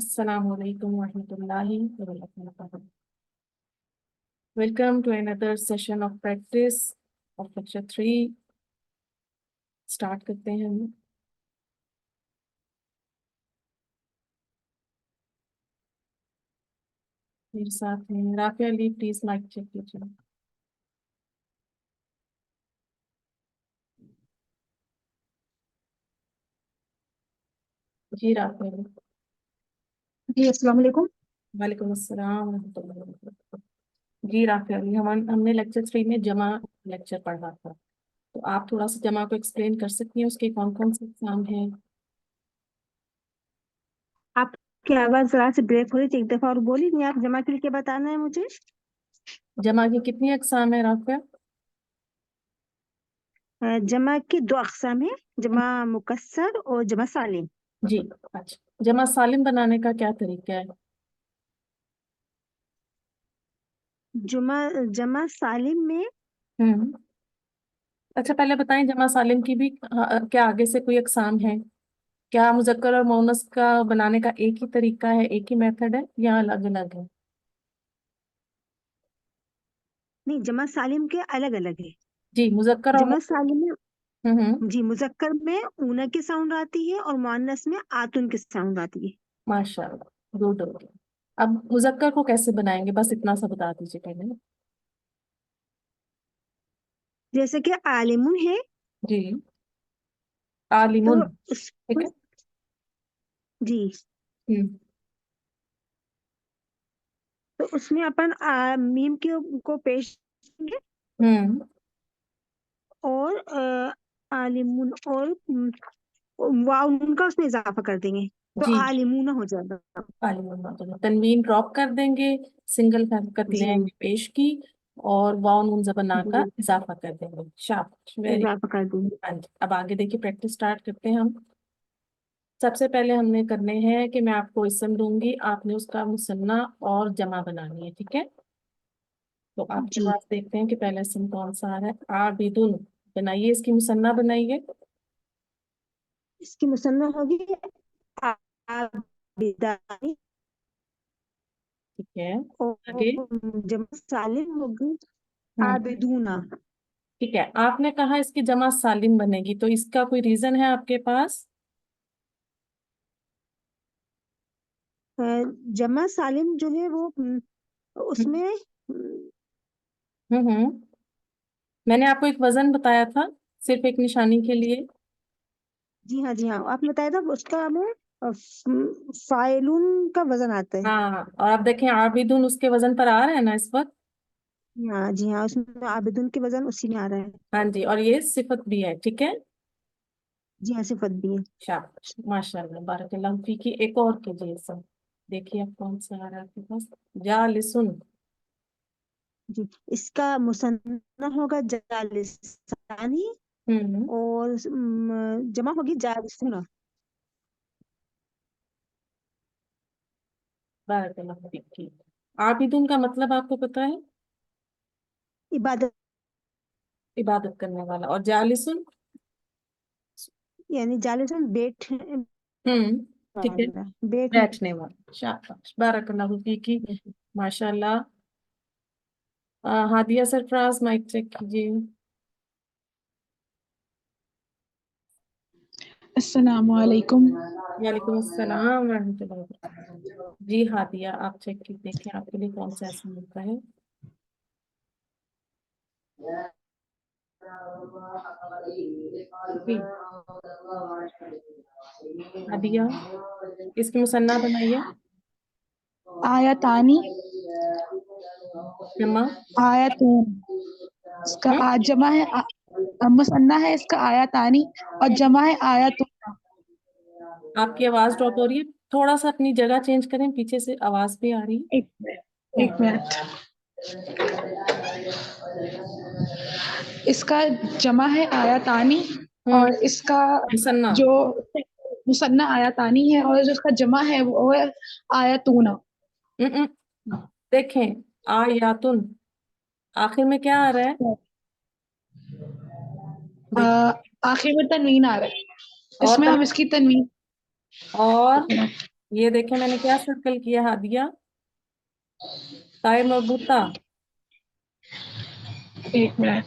Assalamu alaikum wa rahmatullahi wa barakatuh. Welcome to another session of practice of lecture 3. Start करते हैं हम. मेरे साथ हैं Rafia Ali, please mic check कीजिए. जी राफिया अली. जी अस्सलाम वालेकुम। वालेकुम अस्सलाम व रहमतुल्लाहि व बरकातुहू. जी राफिया अली, हमने लेक्चर 3 में जमा लेक्चर पढ़ा था, तो आप थोड़ा सा जमा को एक्सप्लेन कर सकती हैं, उसके कौन कौन से एग्जाम हैं. आपकी आवाज जरा से ब्रेक हो रही थी, एक दफा और बोलिए। आप जमा के लिए क्या बताना है मुझे? जमा की कितनी एग्जाम है राफिया? जमा के दो अकसाम है, जमा मुकस्सर और जमा सालिम। जी. अच्छा, जमा सालिम बनाने का क्या तरीका है? जमा जमा सालिम में हम्म. अच्छा, पहले बताएं जमा सालिम की भी क्या आगे से कोई अकसाम है? क्या मुजक्कर और मोनस का बनाने का एक ही तरीका है, एक ही मेथड है, या अलग अलग है? नहीं, जमा सालिम के अलग अलग है। जी, मुजक्कर और जमा सालिम में हम्म. जी मुजक्कर में ऊना की साउंड आती है और मुअन्नस में आतुन की साउंड आती है। माशाल्लाह, गुड हो गया. अब मुजक्कर को कैसे बनाएंगे, बस इतना सा बता दीजिए पहले. जैसे कि आलिमुन है, जी. तो आलिमुन. ठीक उसको है. जी हम्म. तो उसमें अपन मीम को पेश करेंगे हम्म. और आलिमुन और वाव नून का उसमें इजाफा कर देंगे, तो जी. आलिमूना हो जाएगा। आलिमुन मतलब तनवीन ड्रॉप कर देंगे, सिंगल हरकत जी लेंगे पेश की, और वाव नून जबना का जी इजाफा कर देंगे. शाबाश, वेरी. इजाफा कर देंगे। हाँ जी, अब आगे देखिए, प्रैक्टिस स्टार्ट करते हैं हम. सबसे पहले हमने करने हैं कि मैं आपको इसम दूंगी, आपने उसका मुसन्ना और जमा बनानी है, ठीक है? तो आपके जी, पास देखते हैं कि पहला इसम कौन सा है. आबिदुन. बनाइए, इसकी मुसन्ना बनाइए. इसकी मुसन्ना होगी आबिदानी, ठीक है. और आगे. जमा सालिम होगी हम्म. आबिदूना। ठीक है, आपने कहा इसकी जमा सालिम बनेगी, तो इसका कोई रीजन है आपके पास? अ, जमा सालिम जो है वो हम्म. उसमें हम्म. मैंने आपको एक वजन बताया था, सिर्फ एक निशानी के लिए. जी हाँ जी हाँ, आपने बताया था उसका हमें फाइलुन का वजन आता है। हाँ, और आप देखें आबिदुन उसके वजन पर आ रहा है ना इस वक्त. हाँ जी हाँ, उसमें आबिदुन के वजन उसी में आ रहा है। हाँ जी, और ये सिफत भी है, ठीक है. जी हाँ, सिफत भी है। शाबाश, माशाल्लाह, बारकल्लाह फीकी. एक और कीजिए सब. देखिए अब कौन सा आ रहा है आपके पास. जालिसुन. जी, इसका मुसन्ना होगा जालिसानी हम्म. और जमा होगी जालिसूना। बारकल्लाह फीकी. आबिदुन का मतलब आपको पता है? इबादत, इबादत करने वाला. और जालिसुन? यानी जालिसून बैठ हम्म. ठीक है, वाला, बैठने। बैठने वाला. शाबाश, बारकल्लाह फीकी. माशाल्लाह. हादिया सरफराज, माइक चेक कीजिए. अस्सलामु अलैकुम। वालेकुम अस्सलाम रहमतुल्लाहि व बरकातहू. जी हादिया, आप चेक की देखें आपके लिए कौन सा ऐसा मिलता है. जी हादिया, इसकी मुसन्ना बनाइए. आयतानी, जमा. आयतून। इसका हम्म. आज जमा है मुसन्ना है इसका आयातानी और जमा है आयातुन। आपकी आवाज ड्रॉप हो रही है, थोड़ा सा अपनी जगह चेंज करें, पीछे से आवाज भी आ रही एक मिनट, है। एक मिनट। इसका जमा है आयातानी हम्म। और इसका मुसन्ना। जो मुसन्ना आयातानी है और जो इसका जमा है वो है आयतूना। हम्म। देखें, आयातुन आखिर में क्या आ रहा है? देख। आखिर में तनवीन आ रहा है, और इसमें हम इसकी तनवीन। और ये देखें, मैंने क्या सर्कल किया हादिया, ताए मरबूता। एक मिनट,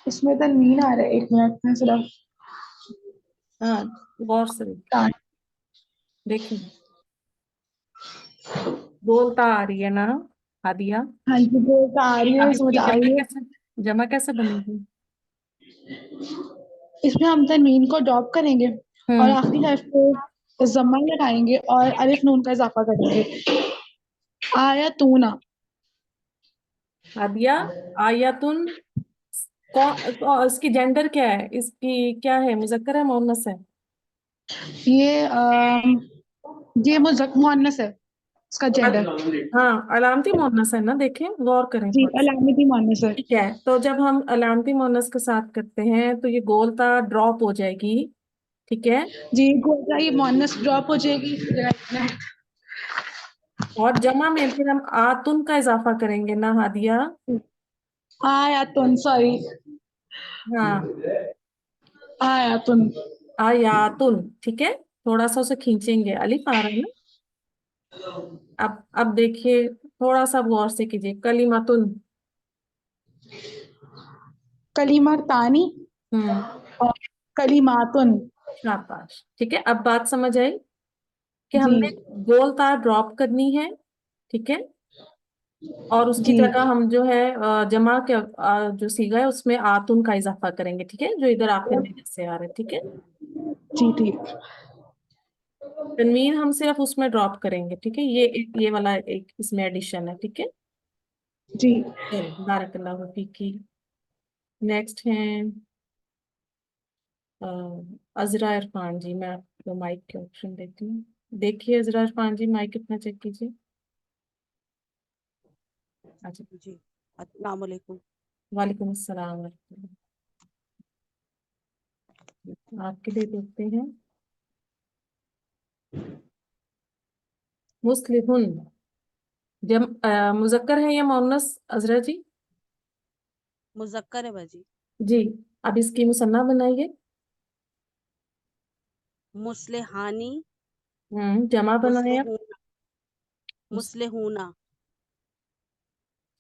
इसमें तनवीन आ रहा है, एक मिनट में सिर्फ। हाँ, गौर से ता- देखिए, बोलता आ रही है ना हादिया? हाँ जी, वो आ रही अब है, समझ इसकी आ रही है। जमा कैसे बनेगी? इसमें हम तनवीन को ड्रॉप करेंगे और हम्म। आखिरी हर्फ पे जम्मा लगाएंगे और अलिफ नून का इजाफा करेंगे। आयतूना। हादिया, आयतुन इसकी जेंडर क्या है? इसकी क्या है, मुजक्कर है मुअन्नस है? ये ये मुअन्नस है, इसका जेंडर। हाँ, अलामती मुअन्नस है ना, देखें गौर करें जी, थोड़ा सा। अलामती मुअन्नस है। ठीक है, तो जब हम अलामती मुअन्नस के साथ करते हैं तो ये गोलता ड्रॉप हो जाएगी। ठीक है। जी, गोरा ये मुअन्नस ड्रॉप हो जाएगी। और जमा में फिर हम आतुन का इजाफा करेंगे ना हादिया? आयतुन, सॉरी, हाँ, आयतुन। आयातुन। ठीक है, थोड़ा सा उसे खींचेंगे, अलिफ आ रहा है ना। अब देखिए, थोड़ा सा गौर से कीजिए, कलिमातुन। कलीमा तानी हम्म। और कलीमातुन। शाबाश, ठीक है, अब बात समझ आई कि जी, हमने गोल तार ड्रॉप करनी है। ठीक है, और उसकी जी, जगह हम जो है जमा के जो सीगा है उसमें आतुन का इजाफा करेंगे। ठीक है, जो इधर आखिर में जैसे आ रहा है। ठीक है, जी, ठीक। तनवीन हम सिर्फ उसमें ड्रॉप करेंगे। ठीक है, ये वाला एक इसमें एडिशन है। ठीक है, जी, चलो, बारकल्लाहु फीकी। नेक्स्ट है अ, अजरा इरफान जी। मैं आपको माइक के ऑप्शन देती हूँ। देखिए अजरा इरफान जी, माइक कितना चेक कीजिए। अच्छा, जी, अस्सलाम वालेकुम। वालेकुम अस्सलाम आपके लिए देखते हैं। मुस्लिहुन जब मुजक्कर है या मुअन्नस अजरा जी? मुज़क्कर है बाजी। जी, अब इसकी मुसन्ना बनाइए। मुस्लिहानी, जमा बनाए आप। मुस्लिहूना, मुस्लिहूना,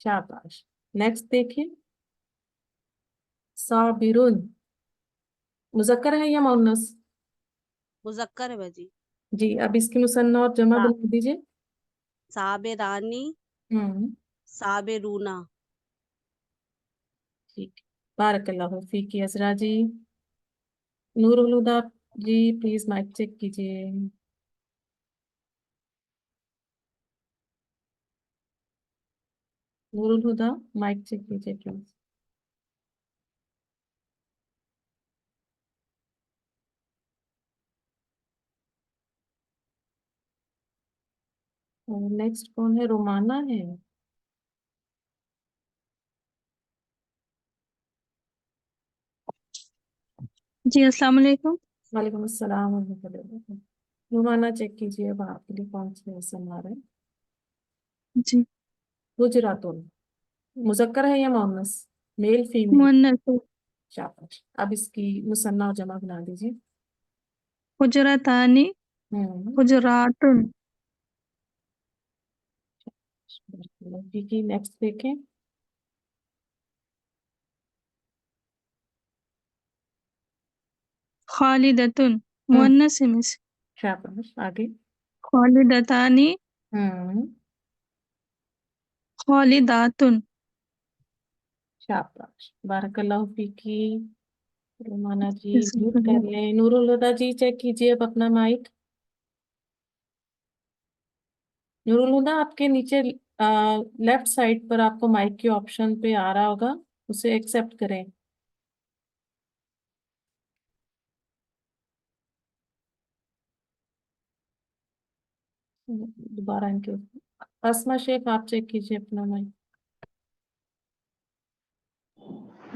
शाबाश। नेक्स्ट देखिए, साबिरुन मुजक्कर है या मुअन्नस? मुज़क्कर है बाजी। जी, अब इसकी मुसन्ना और जमा सा, बना दीजिए। साबिरानी, हम्म। साबिरूना। ठीक, बारकल्लाहु फीकी असरा जी। नूरुल हुदा जी, प्लीज माइक चेक कीजिए। नूरुल हुदा, माइक चेक कीजिए प्लीज। नेक्स्ट कौन है, रोमाना है? जी, अस्सलाम वालेकुम। वालेकुम अस्सलाम वरहमतुल्लाहि वबरकातुहू। रोमाना चेक कीजिए, अब आपके लिए कौन सी आसन आ रहा है। जी, गुजरातुन मुजक्कर है या मुअन्नस, मेल फीमेल? मुअन्नस। शाबाश, अब इसकी मुसन्ना और जमा बना दीजिए। हुजरतानी, हम्म। हुजरातुन। ठीक है, नेक्स्ट देखें। खालिदतुन, हम्म। मुअन्नस है मिस। शाबाश, आगे। खालिदतानी, हम्म। खालिदातुन। शाबाश, बारकल्लाहु फीकी। रुमाना जी म्यूट कर लें। नूरुल हुदा जी चेक कीजिए अब अपना माइक। नूरुल हुदा, आपके नीचे लेफ्ट साइड पर आपको माइक के ऑप्शन पे आ रहा होगा। उसे एक्सेप्ट करें। दोबारा इनके अस्मा शेख, आप चेक कीजिए अपना माइक।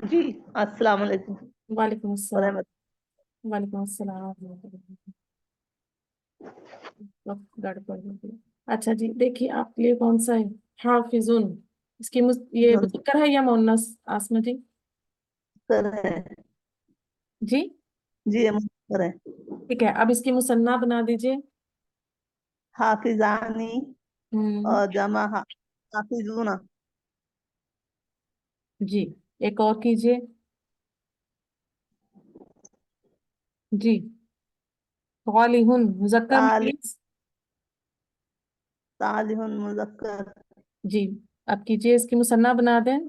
जी, अस्सलाम वालेकुम। वालेकुम अस्सलाम। रहमत। वालेकुम अस्सलाम। गड़बड़ हो गई। अच्छा जी, देखिए आपके लिए कौन सा है? हाफिजुन। इसकी ये मुज़क्कर है या मुअन्नस आसमा जी? सर है। जी जी, ये मुज़क्कर है। ठीक है, अब इसकी मुसन्ना बना दीजिए। हाफिजानी हम्म और जमा हाफिजूना। जी, एक और कीजिए। जी, सालिहुन मुज़क्कर ताल मुअन्नस। तालिहुन मुज़क्कर। जी, अब कीजिए, इसकी मुसन्ना बना दें।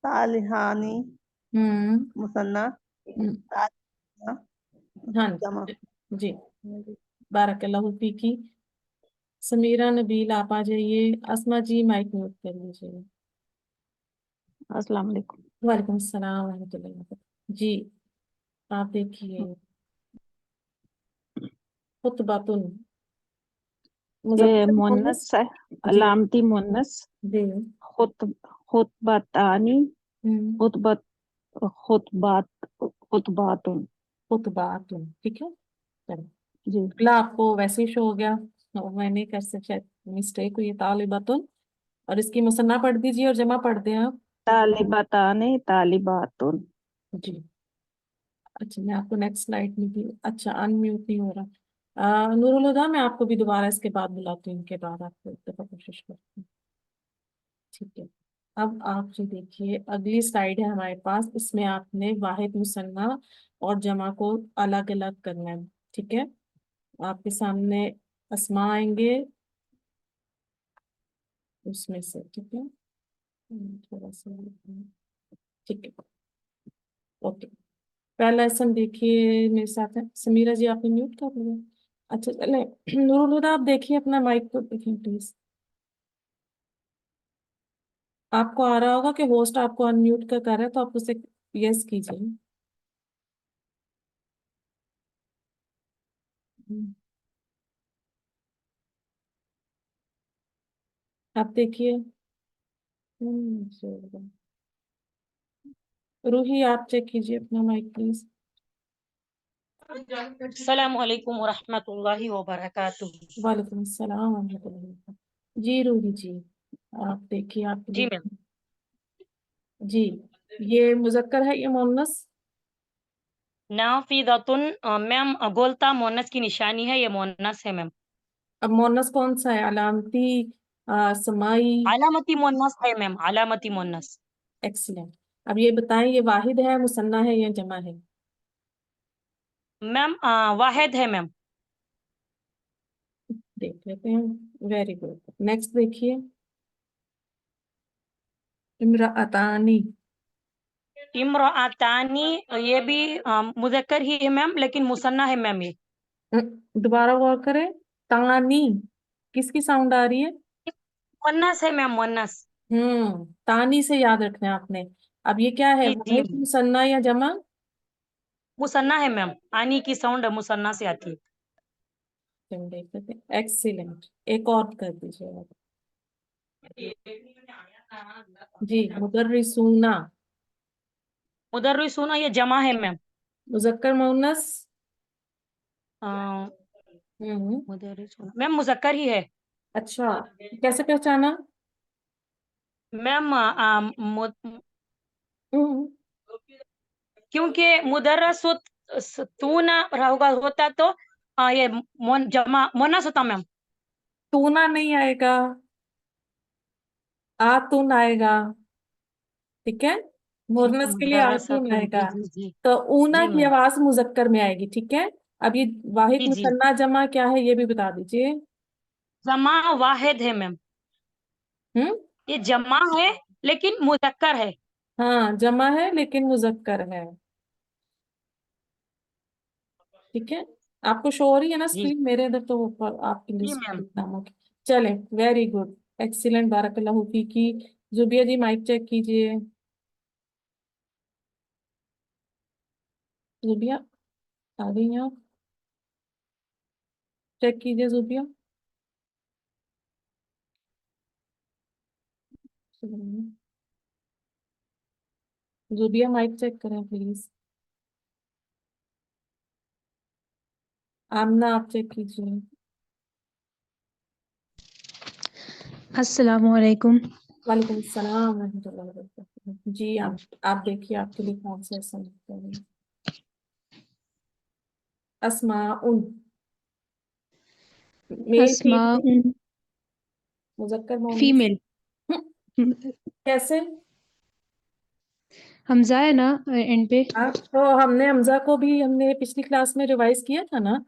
तालिहानी हम्म मुसन्ना। हम्म, तालिहा हाँ जमा। जी, बारकल्लाहु फीकी। समीरा नबील आप आ जाइए। अस्मा जी माइक म्यूट कर लीजिए। अस्सलाम वालेकुम। वालेकुम सलाम रहमतुल्लाहि व बरकातहू। जी, आप देखिए खुतबातुन ये मुज़क्कर मुअन्नस। मुअन्नस है, जी अलामती मुअन्नस। जी। खुत खुतबतानी, खुतबत खुतबात खुतबातुन। खुतबातुन ठीक है। चलो, जी। अगला आपको वैसे ही शो हो गया, और मैं नहीं कर सकता, शायद मिस्टेक हुई है। तालिबातुन, और इसकी मुसन्ना पढ़ दीजिए और जमा पढ़ दें आप। तालिबताने तालिबातुन। जी, अच्छा मैं आपको नेक्स्ट स्लाइड में भी, अच्छा अनम्यूट नहीं हो रहा। नूरुल हुदा, मैं आपको भी दोबारा इसके बाद बुलाती हूँ, इनके बाद आपको एक दफा कोशिश करती हूँ। ठीक है, अब आप जो देखिए अगली स्लाइड है हमारे पास, इसमें आपने वाहिद मुसन्ना और जमा को अलग अलग करना है। ठीक है, आपके सामने अस्मा आएंगे उसमें से। ठीक है, थोड़ा सा, ठीक है, ओके। पहला लेसन देखिए मेरे साथ है। समीरा जी आपने म्यूट कर लिया। अच्छा चले, नूरुल हुदा आप देखिए अपना माइक को देखिए प्लीज। आपको आ रहा होगा कि होस्ट आपको अनम्यूट कर रहा है, तो आप उसे यस कीजिए। हम्म, आप देखिए। सही। रूही आप चेक कीजिए अपना माइक प्लीज। अस्सलाम वालेकुम व रहमतुल्लाहि व बरकातुहू। वालेकुम अस्सलाम वरहमतुल्लाहि वबरकातुहू। जी रूही जी, आप देखिए, आप जी मैम। जी, ये मुज़क्कर है या मुअन्नस? नाफिदतुन मैम गोलता मोनस की निशानी है, ये मोनस है मैम। अब मुअन्नस कौन सा है? अलामती, समाई? अलामती मोनस है मैम, अलामती मोनस। एक्सीलेंट। अब ये बताएं, ये वाहिद है, मुसन्ना है या जमा है? मैम वाहिद है मैम। देख लेते हैं, वेरी गुड। नेक्स्ट देखिए, इम्राअतानी। इम्राअतानी, ये भी मुज़क्कर ही है मैम, लेकिन मुसन्ना है मैम ये। दोबारा गौर करें, तानी किसकी साउंड आ रही है? मोनस है मैम, मोनस। तानी से याद रखना है आपने। अब ये क्या है, जी जी वाहिद मैम। मुसन्ना या जमा? मुसन्ना है मैम, आनी की साउंड मुसन्ना से आती है। हम देख लेते हैं, एक्सीलेंट। एक और कर दीजिए आप। जी, मुदर्रिसूना। मुदर्रिसूना, ये जमा है मैम। मुज़क्कर मुअन्नस? अ, हम्म मुदर्रिसूना मैम मुज़क्कर ही है अच्छा, कैसे पहचाना? मैम। हम्म क्योंकि मुदर्रसतून होगा होता तो ये जमा मोनस होता मैम। तूना नहीं आएगा, आतुन आएगा। ठीक है, मुअन्नस के लिए आतुन मुदर्रसतून, आएगा। जी जी जी। तो ऊना जी की मैम। आवाज मुज़क्कर में आएगी। ठीक है, अब ये वाहिद जी जी। मुसन्ना जमा क्या है ये भी बता दीजिए। जमा वाहिद है मैम। हम्म ये जमा है लेकिन मुज़क्कर है। हाँ, जमा है लेकिन मुज़क्कर है। ठीक है, आपको शो हो रही है ना जी स्क्रीन? मेरे इधर तो ऊपर आपकी जी लिस्ट मैम। नामों की। चले, वेरी गुड, एक्सीलेंट, बारकल्लाहु फीकी। जुबिया जी माइक चेक कीजिए। जुबिया आ गई हैं आप? चेक कीजिए जुबिया। जुबिया माइक चेक करें प्लीज। आमना आप चेक कीजिए। अस्सलामु अलैकुम। वालेकुम अस्सलाम रहमतुल्लाहि व बरकातुहू। जी आप देखिए आपके लिए कौन सा समझते हैं। अस्माउन, मेल फीमेल, अस्माउन मुजक्कर मोअन्नस। फीमेल। कैसे? हमजा है ना एंड पे। हाँ, तो हमने हमजा को भी हमने पिछली क्लास में रिवाइज किया था ना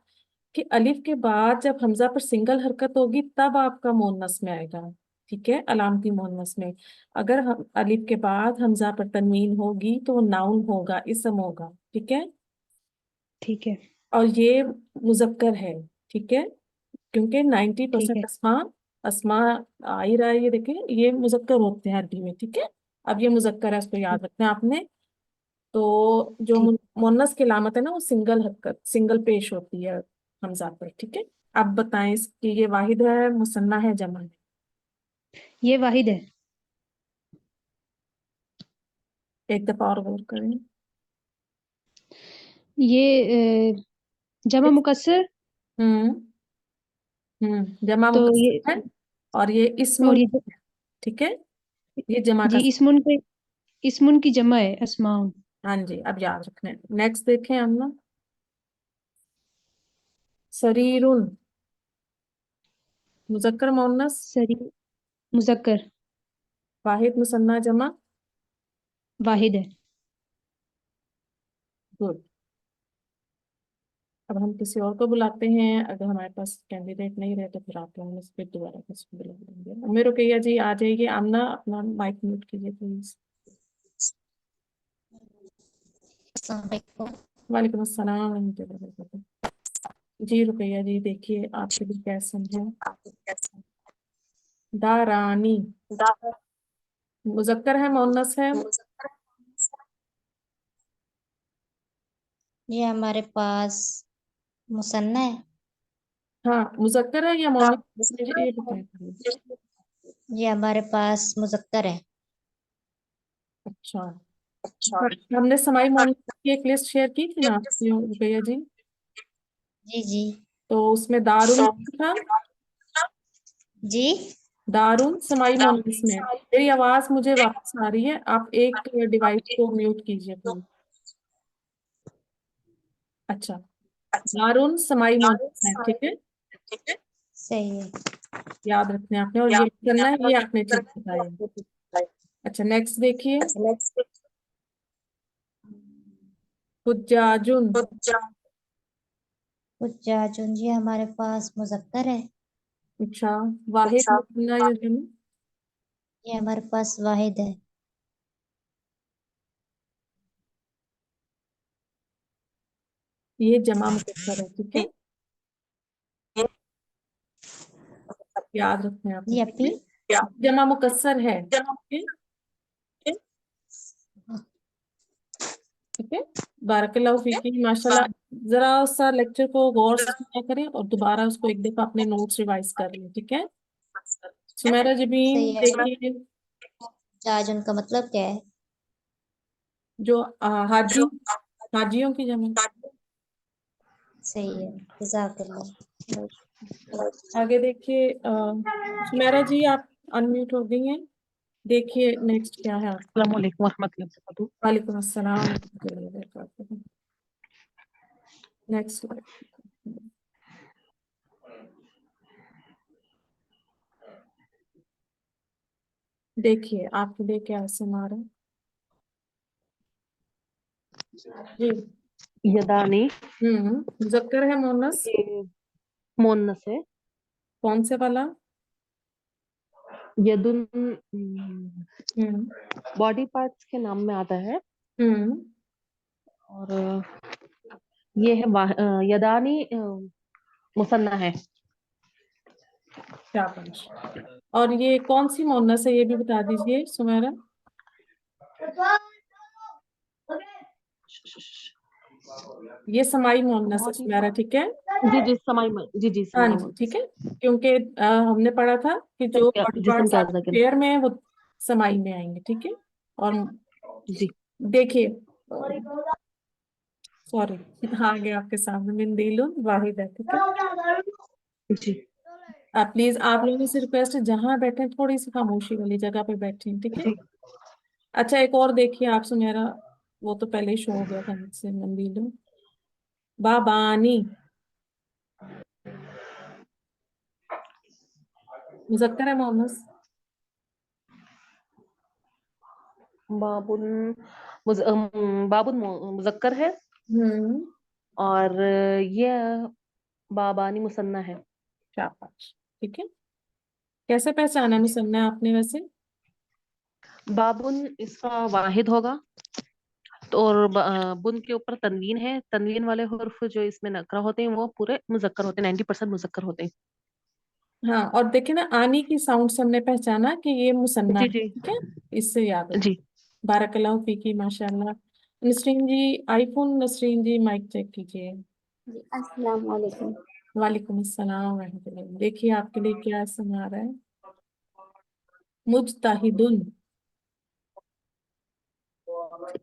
कि अलिफ के बाद जब हमजा पर सिंगल हरकत होगी तब आपका मोअन्नस में आएगा। ठीक है, अलामती मोअन्नस में। अगर हम अलिफ के बाद हमजा पर तनवीन होगी तो वो नाउन होगा, इसम होगा। ठीक है, ठीक है और ये मुजक्कर है। ठीक है, क्योंकि ठीक 90% है अस्मा अस्मा आ ही रहा है, ये देखें ये मुजक्कर होते हैं अरबी में। ठीक है, अब ये मुजक्कर है, इसको याद रखना है आपने। तो जो ठीक। मुन्नस की लामत है ना वो सिंगल हरकत, सिंगल पेश होती है हमजा पर। ठीक है, अब बताएं इसकी ये वाहिद है, मुसन्ना है, जमा है? ये वाहिद है। एक दफा और गौर करें। ये जमा मुकस्सर। हम्म जमा तो ये मुकस्सर है, और ये और इस्मुन। ये ठीक है, ये जमा जी का। इस्मुन की जमा है अस्माउन। हाँ जी, अब याद रखना। नेक्स्ट देखें हम ना, सरीरुन, मुजक्कर मुन्नस, सरी मुजक्कर वाहिद मुसन्ना जमा। वाहिद है। गुड। अब हम किसी और को बुलाते हैं, अगर हमारे पास कैंडिडेट नहीं रहे तो फिर आप लोग इस पे दोबारा किसी को बुला देंगे। मेरे रुकैया जी आ जाइए। आमना अपना माइक म्यूट कीजिए प्लीज। वालेकुम अस्सलाम रहमतुल्लाहि व बरकातुहू। जी रुकैया जी देखिए आपके लिए क्या समझे। दारानी, मुजक्कर है मुन्नस है? ये हमारे पास मुसन्ना है। हाँ, मुजक्कर है या मुन्नस, मुझे ये बताएं प्लीज। ये हमारे पास मुजक्कर है। अच्छा, हमने समाई मोहम्मद की एक लिस्ट शेयर की थी ना आपसे रुकैया जी, जी जी तो उसमें दारुन था। जी। दारुन समाई मोहम्मद में। मेरी आवाज मुझे वापस आ रही है, आप एक डिवाइस को म्यूट कीजिए प्लीज। अच्छा, दारुन समाई मोहम्मद है। ठीक है, सही है। याद रखना है आपने, और ये करना है, ये आपने ठीक बताया। अच्छा नेक्स्ट देखिए, हुज्जाजुन। हुज्जाजुन जी हमारे पास मुजक्कर है। अच्छा, वाहिद मुसन्ना या जमा? ये हमारे पास वाहिद है। ये जमा मुकस्सर है। ठीक है, याद रखना है आपने। जी ठीक अपी। है, जमा मुकस्सर है। ठीक है, ठीक है, बारकल्लाहु फीकी माशाल्लाह। जरा सा लेक्चर को गौर से सुना करें और दोबारा उसको एक दफा अपने नोट्स रिवाइज कर लें। ठीक है, सुमेरा जबीन सही है। देखिए, हुज्जाजुन का मतलब क्या है? जो हाजी, हाजियों की जमा। सही है। जज़ाकल्लाह। आगे देखिए, सुमेरा जी आप अनम्यूट हो गई हैं। देखिए नेक्स्ट क्या है। अस्सलाम वालेकुम रहमतुल्लाहि व बरकातुहू। वालेकुम अस्सलाम रहमतुल्लाहि व बरकातुहू। नेक्स्ट, देखिए आपके लिए क्या समा रहा है जी। यदानी, मुजक्कर है मुन्नस? ये मोन्नस है। कौन से वाला? यदुन हम्म बॉडी पार्ट्स के नाम में आता है। हम्म और ये है यदानी मुसन्ना है। शाबाश। और ये कौन सी मोनस है ये भी बता दीजिए सुमेरा। ये समाई मोनस है सुमेरा, ठीक है। जी जी समय में, जी जी हाँ समय जी में। ठीक है, क्योंकि हमने पढ़ा था कि जो बॉडी जिसम पार्ट्स क्या आपके जगह। पेयर में है वो समाई में आएंगे, ठीक है। और जी देखिए, सॉरी, आ गया आपके सामने मिंदीलुन वाहिद है, ठीक है। जी आप प्लीज, आप लोगों से रिक्वेस्ट है जहां बैठे थोड़ी सी खामोशी वाली जगह पे बैठे, ठीक है। जी। अच्छा एक और देखिए आप सुमेरा, वो तो पहले ही शो हो गया था मुझसे, मंदीलुन बाबानी, मुजक्कर है मोहम्मद। बाबुन बाबुन मुजक्कर है, हम्म, और ये बाबानी मुसन्ना है। शाबाश, ठीक है। कैसे पहचाना मुसन्ना आपने वैसे। बाबुन इसका वाहिद होगा, तो और बुन के ऊपर तनवीन है, तनवीन वाले हुर्फ जो इसमें नकरा होते हैं वो पूरे मुजक्कर होते हैं, 90% मुजक्कर होते हैं। हाँ, और देखिए ना आनी की साउंड से हमने पहचाना कि ये मुसन्ना जी है, जी ठीक है। इससे याद है। जी। बारकल्लाहु फीकी, माशाल्लाह। नसरीन जी, आईफोन नसरीन जी माइक चेक कीजिए। जी अस्सलाम वालेकुम। वालेकुम अस्सलाम रहमतुल्लाह। देखिए आपके लिए क्या सुना रहा है। मुजताहिदुन,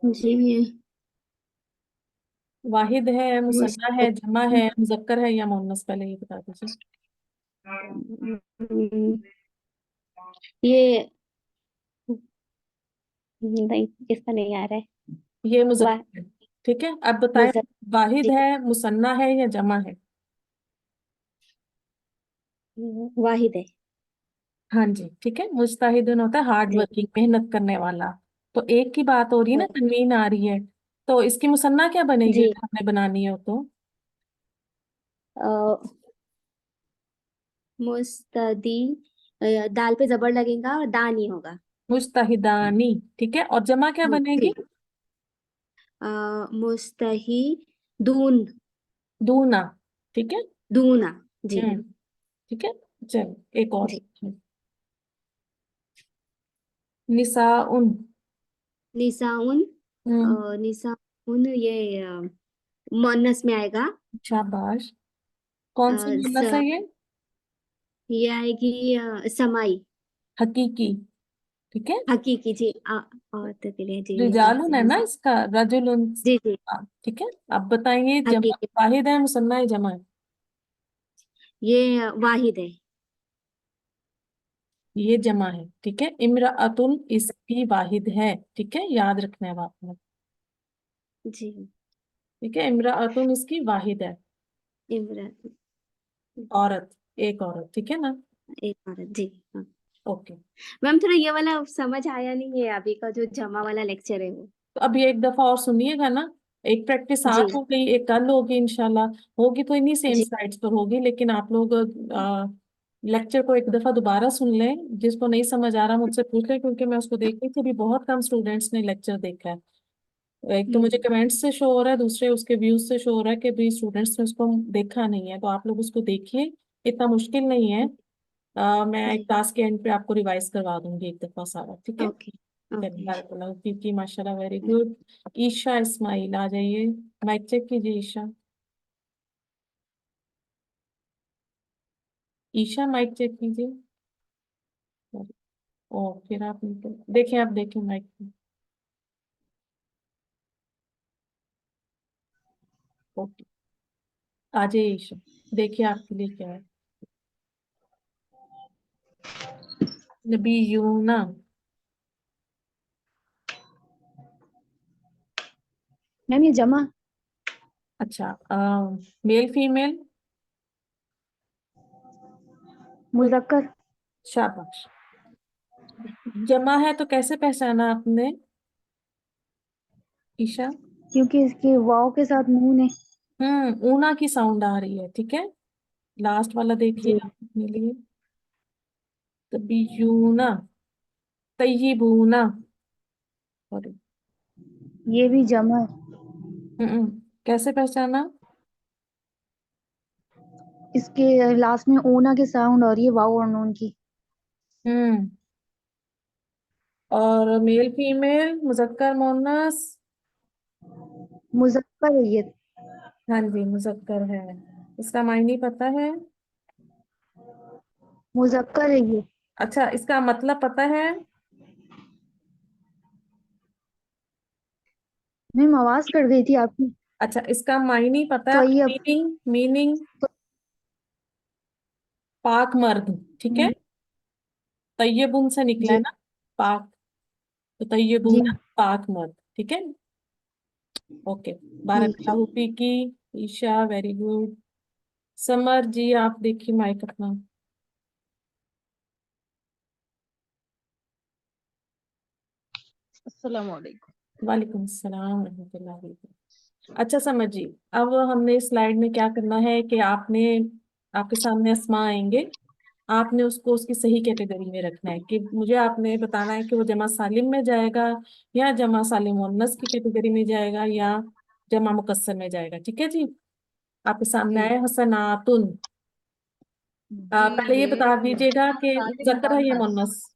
जी वाहिद है, मुस मुसन्ना है, जमा है, मुजक्कर है या मुन्नस, पहले ये बता दीजिए। हम्म, ये नहीं, इसका नहीं आ रहा है। ये वाह, मुजक्कर है, ठीक है। अब बताएं, मुजक वाहिद जी, है, मुसन्ना है या जमा है। वाहिद है। हाँ जी ठीक है। मुजताहिदुन होता है हार्ड जी वर्किंग, मेहनत करने वाला। तो एक की बात हो रही है ना, हाँ, तनवीन आ रही है, तो इसकी मुसन्ना क्या बनेगी जी अगर हमने बनानी है तो। अ, मुस्तदी दाल पे जबर लगेगा और दा नहीं होगा। मुजतहिदानी, ठीक है। और जमा क्या बनेगी। जी मुस्तही दून, दूना, ठीक है। दूना। जी हम्म, ठीक है। चलो एक और। जी निसाउन। निसाउन, हम्म, निसाउन ये मुअन्नस में आएगा। शाबाश। कौन सी मुन्नस है ये। ये आएगी समाई, हकीकी, ठीक है। हकीकी। जी औरतों के लिए, जी निसा से रिजालुन है ना निसा। इसका, रजुलुन। जी जी हाँ, ठीक है। अब बताइए जमा हकीकी, वाहिद है, मुसन्ना है, जमा है। ये वाहिद है। ये जमा है, ठीक है। इमराअतुन इसकी वाहिद है, ठीक है, याद रखना है आपने, जी ठीक है। इमराअतुन इसकी वाहिद है, इमरान, औरत, एक औरत, ठीक है ना। एक औरत। जी हाँ। ओके। मैम थोड़ा ये वाला समझ आया नहीं है, अभी का जो जमा वाला लेक्चर है वो। तो अब ये एक दफा और सुनिएगा ना। एक प्रैक्टिस जी आज हो गई, एक कल होगी इंशाल्लाह। होगी तो इन्हीं सेम जी स्लाइड्स पर होगी, लेकिन आप लोग लेक्चर को एक दफा दोबारा सुन लें। जिसको नहीं समझ आ रहा मुझसे पूछ लें, क्योंकि मैं उसको देख रही थी, अभी बहुत कम स्टूडेंट्स ने लेक्चर देखा है। एक तो मुझे हम्म, कमेंट्स से शो हो रहा है, दूसरे उसके व्यूज से शो हो रहा है कि भी स्टूडेंट्स ने उसको देखा नहीं है। तो आप लोग उसको देखिए, इतना मुश्किल नहीं है। मैं एक जी क्लास के एंड पे आपको रिवाइज करवा दूंगी एक दफा सारा, ठीक है। Okay okay. बारकाल्लाहु फीकी, माशाल्लाह, वेरी गुड। ईशा इस्माइल आ जाइए, माइक चेक कीजिए ईशा। ईशा माइक चेक कीजिए। ओ फिर आप देखिए, आप देखिए माइक। ओके, आ जाइए ईशा, देखिए आपके लिए क्या है। नबी यूना, मैम ये जमा अच्छा, मेल फीमेल। मुजक्कर, शाबाश। जमा है तो कैसे पहचाना आपने ईशा। क्योंकि इसके वाव के साथ नून है। ऊना की साउंड आ रही है, ठीक है। लास्ट वाला देखिए जी आप अपने लिए। तबीयूना, तय्यिबूना, सॉरी। ये भी जमा है। कैसे पहचाना। इसके लास्ट में ऊना की साउंड और ये वाव और नून की। और मेल फीमेल मुजक्कर मुअन्नस। मुजक्कर है ये। हाँ जी मुजक्कर है। इसका मायने पता है? मुजक्कर है ये। अच्छा इसका मतलब पता है? मैम आवाज कट गई थी आपकी। अच्छा इसका मायने पता है तो आपको? ये मीनिंग मीनिंग पाक मर्द, ठीक है। तय्यबुन से निकला है जी ना, पाक, तो जी तय्यबुन पाक मर्द, ठीक है। ओके, ठीक है। बारकल्लाहु फीकी। Isha very good. समर जी आप देखिए माइक अपना। अस्सलाम वालेकुम। वालेकुम अस्सलाम रहमतुल्लाहि वबरकातुहू। अच्छा समर जी, अब हमने स्लाइड में क्या करना है कि आपने, आपके सामने अस्मा आएंगे, आपने उसको उसकी सही कैटेगरी में रखना है कि मुझे आपने बताना है कि वो जमा सालिम में जाएगा या जमा सालिम मुअन्नस की कैटेगरी में जाएगा या जमा मुकस्सर में जाएगा, ठीक है जी। आपके सामने जी आए हसनातुन। जी पहले ये ये बता दीजिएगा जमा कि सालिम मुज़क्कर है या मोहन्नस। मुअन्नस?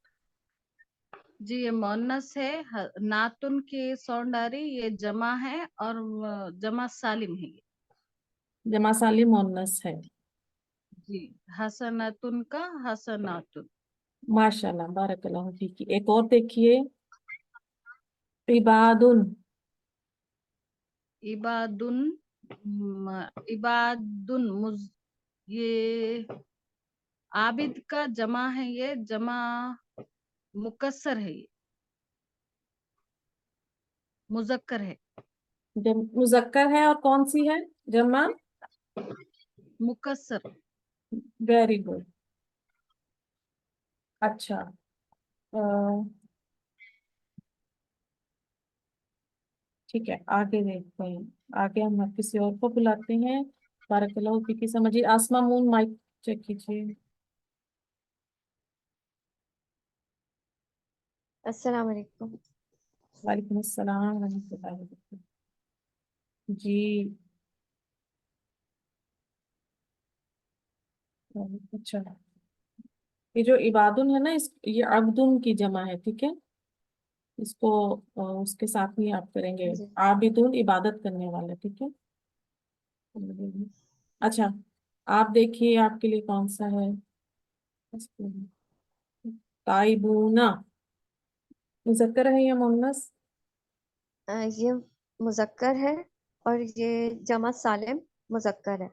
जी ये मोहन्नस है। नातुन की साउंड आ रही, ये जमा है और जमा सालिम है ये। जमा सालिम मुअन्नस है। जी हसनतुन का हसनातुन। माशाल्लाह बारकल्लाहु फीकी। एक और देखिए, इबादुन। इबादुन इबादुन ये आबिद का जमा है, ये जमा मुकस्सर है, ये मुजक्कर है। मुज़क्कर है और कौन सी है? जमा मुकस्सर। Very good. अच्छा अ, ठीक है आगे देखते हैं। आगे हम किसी और को बुलाते हैं। बारकल्लाहु फीकी। समझिए आसमा मून माइक चेक कीजिए। अस्सलाम वालेकुम। वालेकुम अस्सलाम रहमतुल्लाहि वबरकातुहू। जी अच्छा, ये जो इबादुन है ना, इस ये अब्दुन की जमा है, ठीक है। इसको उसके साथ ही आप करेंगे। जी आबिदुन इबादत करने वाला, ठीक है। अच्छा आप देखिए आपके लिए कौन सा है। ताइबूना मुज़क्कर है या मुअन्नस? ये मुजक्कर है और ये जमा सालिम मुजक्कर है।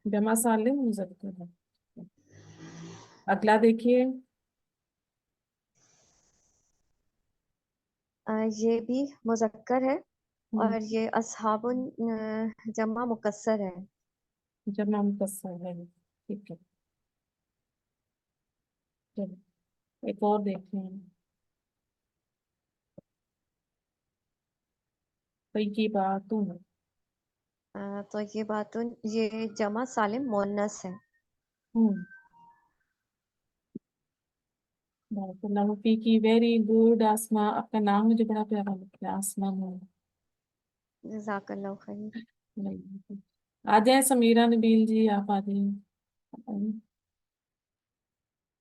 जमा सालिम मुज़क्कर है। अगला देखिए, ये भी मुजक्कर है हम्म, और ये असहाबुन जमा मुकस्सर है। जमा मुकस्सर है, ठीक है। चलो एक और देखते हैं। तय्यिबातुन। तो ये बातुन ये जमा सालिम मुअन्नस है। हम्म, बारकल्लाहु फीकी। वेरी गुड आसमा, आपका नाम मुझे बड़ा प्यारा लगता है, आसमा मून। जज़ाकल्लाहु खैर। आ जाए समीरा नबील जी, आप आ जाइए।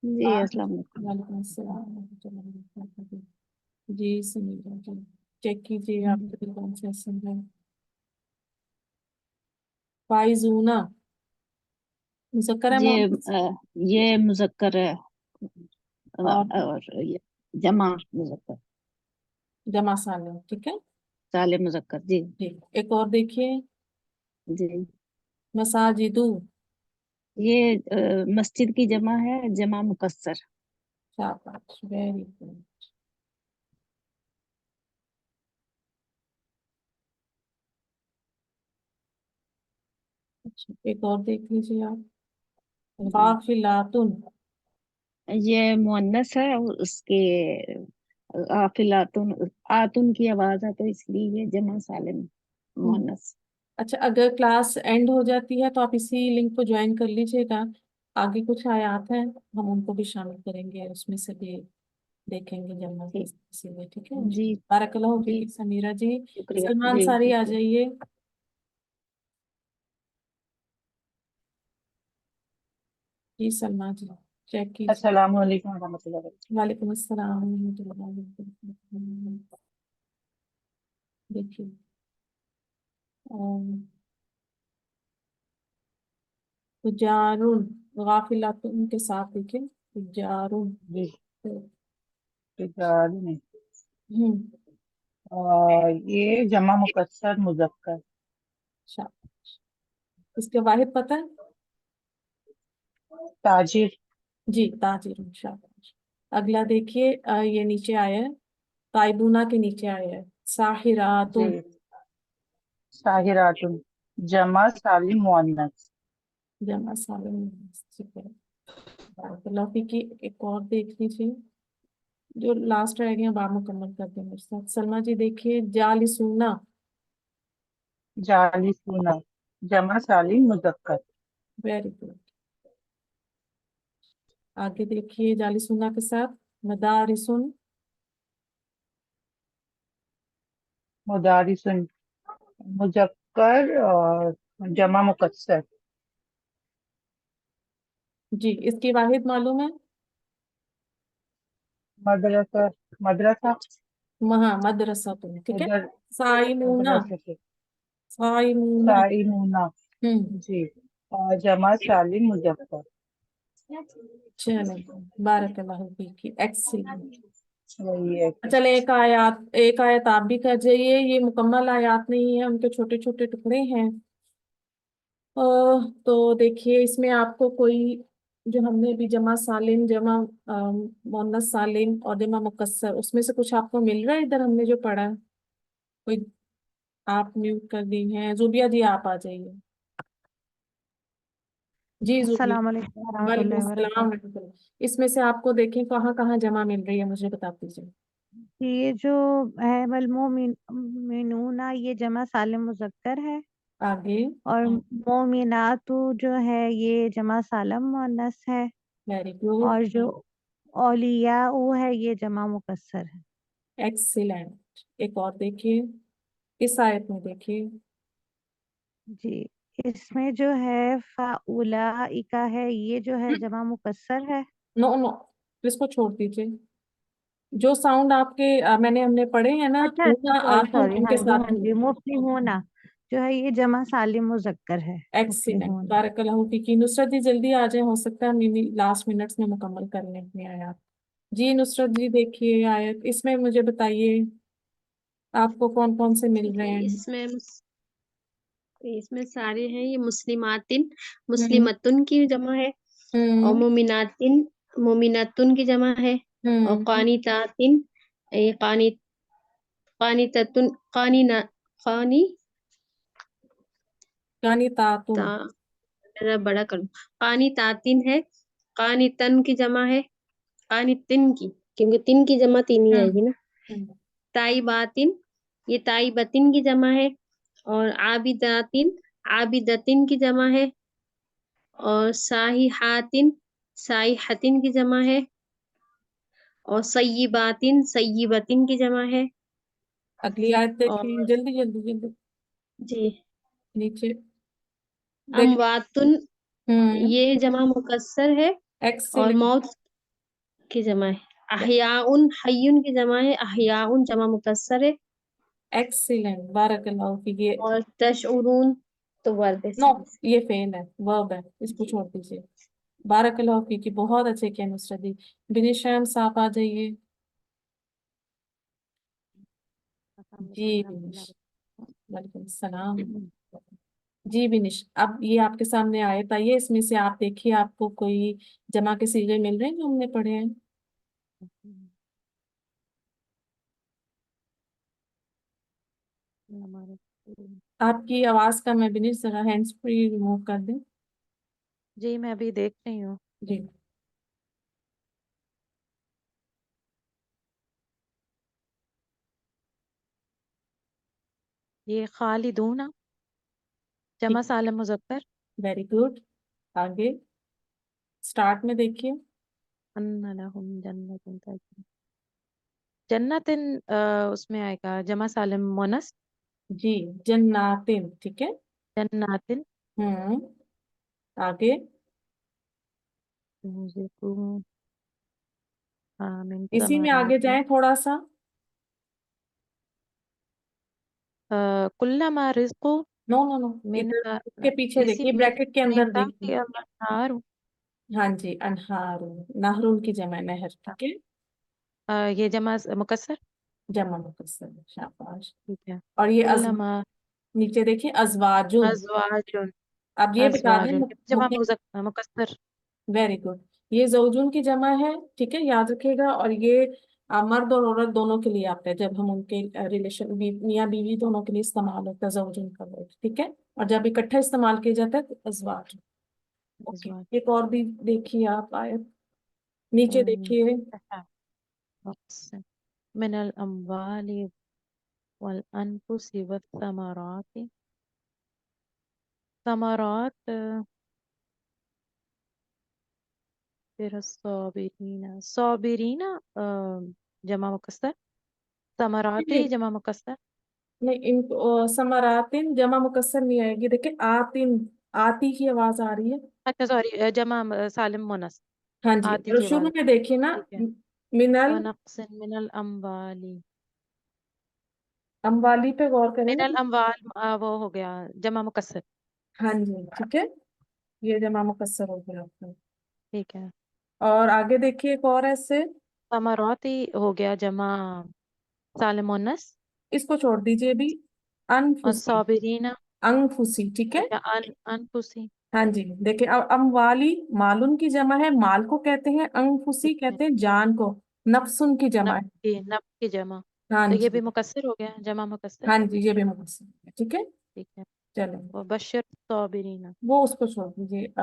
जी अस्सलाम वालेकुम। वालेकुम अस्सलाम रहमतुल्लाहि वबरकातुहू। जी समीरा जी, चेक कीजिए आपके लिए कौन सा आसन है। फाइजूना मुज़क्कर है मुअन्नस? ये मुजक्कर है और और ये जमा मुजक्कर। जमा सालिम, ठीक है। सालिम मुजक्कर जी। ठीक, एक और देखिए, जी मसाजिदू। ये मस्जिद की जमा है, जमा मुकस्सर। शाबाश वेरी गुड। अच्छा एक और देख लीजिए आप, जी गाफिलातुन। ये मुअन्नस है और उसके आफिलातुन आतुन की आवाज है, तो इसलिए ये जमा सालिम हम्म, मुअन्नस। अच्छा अगर क्लास एंड हो जाती है तो आप इसी लिंक को ज्वाइन कर लीजिएगा। आगे कुछ आयात हैं, हम उनको भी शामिल करेंगे, उसमें से भी देखेंगे जमा ठीक इसीलिए, ठीक है। जी बारकल्लाहु जी फीकी समीरा जी। शुक्रिया सलमान जी सारी आ शुक्रिया। जाइए। जी सलमा जी चेक कीजिए। अस्सलाम वालेकुम रहमतुल्लाहि व बरकातुहू। वालेकुम अस्सलाम रहमतुल्लाहि व बरकातुहू। देखिए तुजारुन गाफिलातुन के साथ देखिए तुजारुन। जी तिजारी में हम्म ये जमा मुकस्सर मुज़क्कर। शाबाश। इसके वाहिद पता है? ताजिर। जी ताजिर शाबाश। अगला देखिए ये नीचे आया है ताइबूना के नीचे आया है साहिरातुन। जी साहिरातुन जमा सालिम मुअन्नस। जमा सालिम ठीक है। बारकाल्लाह फीकी। एक और देख लीजिए जो लास्ट रह गया बार मुकम्मल कर देंगे मेरे साथ। सलमा जी देखिए जालिसूना। जालिसूना जमा सालिम मुज़क्कर। Very good. आगे देखिए जालिसूना के साथ मदारिसुन। मुदारिसुन मुज़क्कर और जमा मुकस्सर। जी इसकी वाहिद मालूम है? मदरसा मदरसा हाँ मदरसतुन ठीक है। मदर साइमूना। मदरसा से साइमूना। साइनूना हम्म जी और जमा सालिम मुज़क्कर। चलो बारकाल्लाह फीकी एक्सीलेंट। वही है कि चले एक आयत आप भी कर जाइए। ये मुकम्मल आयत नहीं है उनके छोटे छोटे टुकड़े हैं। अ, तो देखिए इसमें आपको कोई जो हमने भी जमा सालिम जमा मुअन्नस सालिम और जमा मुकस्सर उसमें से कुछ आपको मिल रहा है इधर हमने जो पढ़ा है? कोई आप म्यूट कर दी हैं जुबिया जी आप आ जाइए। जी जुबिया। अस्सलाम वालेकुम वालेकुम रहमतुल्लाहि व अस्सलाम बरकातहू। रहमतुल्लाह। इसमें से आपको देखें कहाँ कहाँ जमा मिल रही है मुझे बता दीजिए। ये जो है वल मोमिनूना ये जमा सालिम मुज़क्कर है आगे। और मोमिनातु जो है ये जमा सालिम मुअन्नस है वेरी गुड। और जो औलिया वो है ये जमा मुकस्सर है। एक्सीलेंट। एक और देखिए इस आयत में देखिए। जी इसमें जो है फाउलाइका है ये जो है जमा मुकस्सर है। नो नो इसको छोड़ दीजिए। जो साउंड आपके मैंने हमने पढ़े हैं ना अच्छा अच्छा ऊना सॉरी आतुन सॉरी हाँ उनके जी साथ हाँ जी मुफ्लिहूना जो है ये जमा सालिम मुज़क्कर है एक्सीलेंट मुफ्लिहूना। बारकल्लाहु फीकी। नुसरत जी जल्दी आ जाए हो सकता है मिनी लास्ट मिनट्स में मुकम्मल कर लें अपनी आयत। जी नुसरत जी देखिए आयत इसमें मुझे बताइए आपको कौन कौन से मिल रहे हैं? इसमें सारे हैं ये मुस्लिमातिन हम्म मुस्लिमतुन की जमा है और हम्म मोमिनातिन मोमिनतुन की जमा है और हम्म कानितातिन ये कानिततुन कानिना कानी यानी तातुन। ता जरा बड़ा करूं कानितातिन है कानितन की जमा है कानितिन की क्योंकि तिन की जमा तीन ही आएगी ना। हम्म, ताइबातिन ये ताइबतिन की जमा है और आबिदातिन आबिदतिन की जमा है और साहिहातिन साहिहतिन की जमा है और सय्यिबातिन सय्यिबतिन की जमा है अगली आयत देखिए और जल्दी जल्दी जल्दी जी नीचे देखिए। अमवातुन हम्म ये जमा मुकस्सर है और एक्सीलेंट मौत की जमा है। अहयाउन हय्युन की जमा है अहयाउन जमा मुकस्सर है एक्सीलेंट बारकल्लाहु फीकी। और तशउरून तो वर्ब है नो इसमें। ये फेल है वर्ब है इसको जी छोड़ दीजिए। बारकल्लाहु फीकी बहुत अच्छे किया नुसरत जी। बिनिशाम साहब आ जाइए। जी बिनिश वालेकुम सलाम। जी बिनिश अब ये आपके सामने आयत आई है इसमें से आप देखिए आपको कोई जमा के सीगे मिल रहे हैं जो हमने पढ़े हैं? आपकी आवाज का मैं बिनिश जरा हैंड्स फ्री रिमूव कर दें। जी मैं अभी देख रही हूँ। जी ये खालिदूना ठीक जमा सालिम मुज़क्कर वेरी गुड। आगे स्टार्ट में देखिए। अन्ना लहुम जन्नतुन तजरी जन्नतिन उसमें आएगा जमा सालिम मुअन्नस जी जन्नातिन ठीक है। जन्नातिन हम्म आगे रुज़िक़ू मिन इसी में आगे समराति जाएं थोड़ा सा। कुल्लमा रिज़्क़ु नो नो नो, मिन इधर इसके पीछे इसी देखिए, में ब्रैकेट के नहीं अंदर था देखिए। कि अल-अनहार हाँ जी, अनहारुन, नहरुन की जमा नहर, ठीक है। ये जमा मुकस्सर जमा मुकस्सर, शाबाश। ठीक है। और ये कुल्लमा नीचे देखिए अजवाजुन। अज़वाजुन अब ये बता दें अज़वाजुन जमा मुकस्सर वेरी गुड। ये जोजुन की जमा है, ठीक है, याद रखिएगा। और ये मर्द और औरत दोनों के लिए आता है, जब हम उनके रिलेशन मियाँ बीवी दोनों के लिए इस्तेमाल होता है जोजुन का वर्ड, ठीक है। और जब इकट्ठा इस्तेमाल किया जाता है तो अजवाज। ओके, अज़वाज एक और भी देखिए आप आयत, नीचे देखिए। मिनल अम्वाली वल अनफुसी वस्समराति समरात फिर सॉबिरीना सॉबिरीना जमा मुकस्सर समराती जमा मुकस्सर नहीं, इन समरातिन जमा मुकस्सर नहीं आएगी। देखिए आतिन, आती की आवाज आ रही है। अच्छा सॉरी जमा सालिम मुनस हाँ जी, आती और की शुरू आवाज में देखिए ना, ठीक है मिनल वनक्सिन मिनल अम्वाली अम्बाली पे गौर करें ना। मिनल अम्वाल वो हो गया जमा मुकस्सर हाँ जी, ठीक है, ये जमा मुकस्सर हो गया आपका। ठीक है और आगे देखिए एक और ऐसे, समराती हो गया जमा सालिम मुनस इसको छोड़ दीजिए भी। और अनफुसी, सॉबिरीना अंगफुसी, ठीक है। अच्छा अनफुसी हाँ जी, देखिए अब अमवाली मालून की जमा है, माल को कहते हैं, अंगफुसी ठीक है कहते हैं जान को, नफ्सुन की जमा है। नफ की जमा हाँ तो ये भी जी, मुकस्सर हो गया जमा मुकस्सर हाँ जी, ये भी मुकस्सर है, ठीक है। ठीक है चलो, और बशर सॉबिरीना वो उसको छोड़ दीजिए।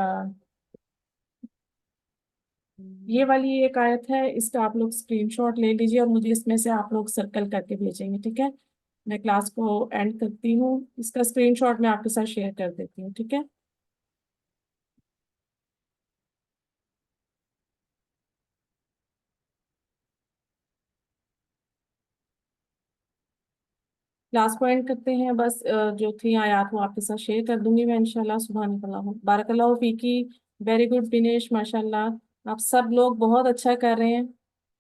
ये वाली एक आयत है, इसका आप लोग स्क्रीनशॉट ले लीजिए और मुझे इसमें से आप लोग सर्कल करके भेजेंगे, ठीक है। मैं क्लास को एंड करती हूँ, इसका स्क्रीनशॉट मैं आपके साथ शेयर कर देती हूँ, ठीक है। क्लास को एंड करते हैं, बस जो थी आयत वो आपके साथ शेयर कर दूंगी मैं इंशाल्लाह। सुभानकल्लाह बारकल्लाहु फीकी। वेरी गुड फिनिश, माशाल्लाह। आप सब लोग बहुत अच्छा कर रहे हैं।